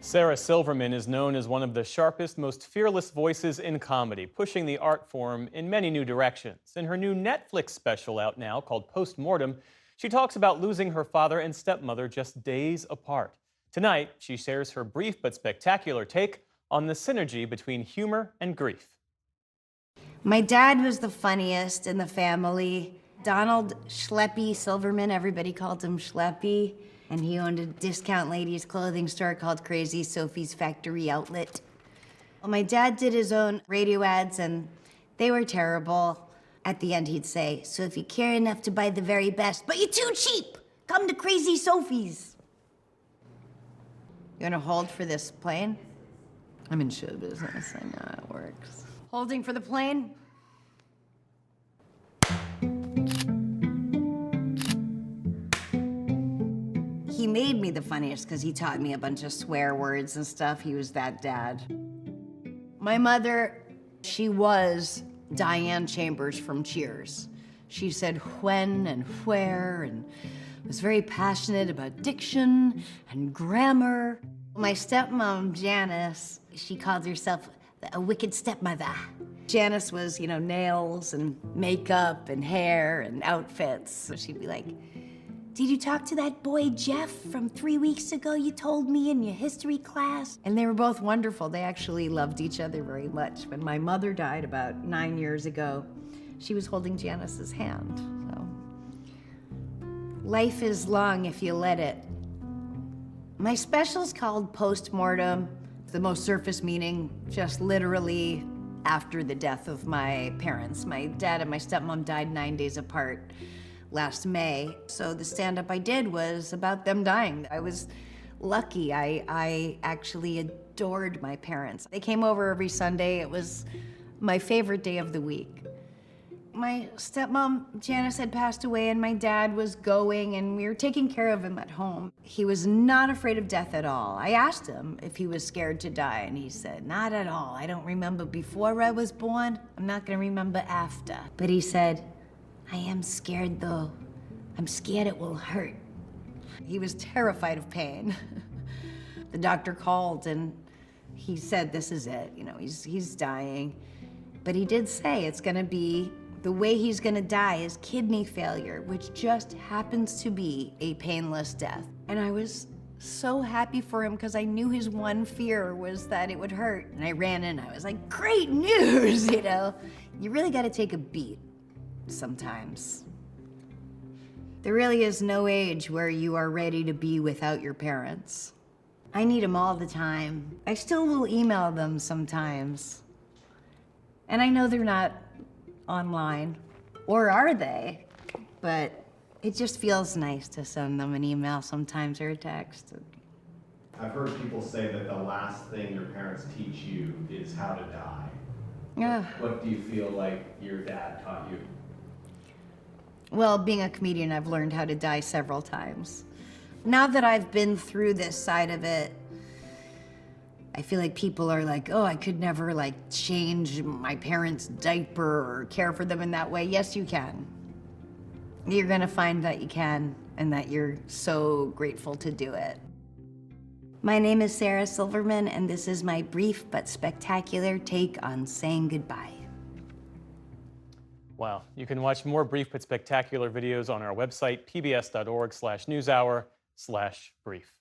Sarah Silverman is known as one of the sharpest, most fearless voices in comedy, pushing the art form in many new directions. In her new Netflix special out now called Postmortem, she talks about losing her father and stepmother just days apart. Tonight, she shares her brief but spectacular take on the synergy between humor and grief. My dad was the funniest in the family. Donald Schleppy Silverman, everybody called him Schleppy. And he owned a discount ladies' clothing store called Crazy Sophie's Factory Outlet. Well, my dad did his own radio ads, and they were terrible. At the end, he'd say, "So if you care enough to buy the very best, but you're too cheap, come to Crazy Sophie's." You wanna hold for this plane? I'm in show business, I know how it works. Holding for the plane? He made me the funniest because he taught me a bunch of swear words and stuff. He was that dad. My mother, she was Diane Chambers from Cheers. She said when and where and was very passionate about diction and grammar. My stepmom, Janice, she called herself a wicked stepmother. Janice was, nails and makeup and hair and outfits. So she'd be like, "Did you talk to that boy Jeff from 3 weeks ago you told me in your history class?" And they were both wonderful. They actually loved each other very much. When my mother died about 9 years ago, she was holding Janice's hand. So life is long if you let it. My special's called Postmortem. The most surface meaning, just literally after the death of my parents. My dad and my stepmom died 9 days apart last May. So the stand-up I did was about them dying. I was lucky. I actually adored my parents. They came over every Sunday. It was my favorite day of the week. My stepmom, Janice, had passed away and my dad was going and we were taking care of him at home. He was not afraid of death at all. I asked him if he was scared to die and he said, "Not at all. I don't remember before I was born. I'm not gonna remember after." But he said, "I am scared though. I'm scared it will hurt." He was terrified of pain. The doctor called and he said, "This is it, he's dying." But he did say it's gonna be, the way he's gonna die is kidney failure, which just happens to be a painless death. And I was so happy for him because I knew his one fear was that it would hurt. And I ran in, I was like, "Great news," You really gotta take a beat sometimes. There really is no age where you are ready to be without your parents. I need them all the time. I still will email them sometimes. And I know they're not online, or are they? But it just feels nice to send them an email sometimes or a text. I've heard people say that the last thing your parents teach you is how to die. Yeah. What do you feel like your dad taught you? Well, being a comedian, I've learned how to die several times. Now that I've been through this side of it, I feel like people are like, "Oh, I could never change my parents' diaper or care for them in that way." Yes, you can. You're gonna find that you can and that you're so grateful to do it. My name is Sarah Silverman and this is my brief but spectacular take on saying goodbye. Wow. You can watch more brief but spectacular videos on our website, pbs.org/newshour/brief.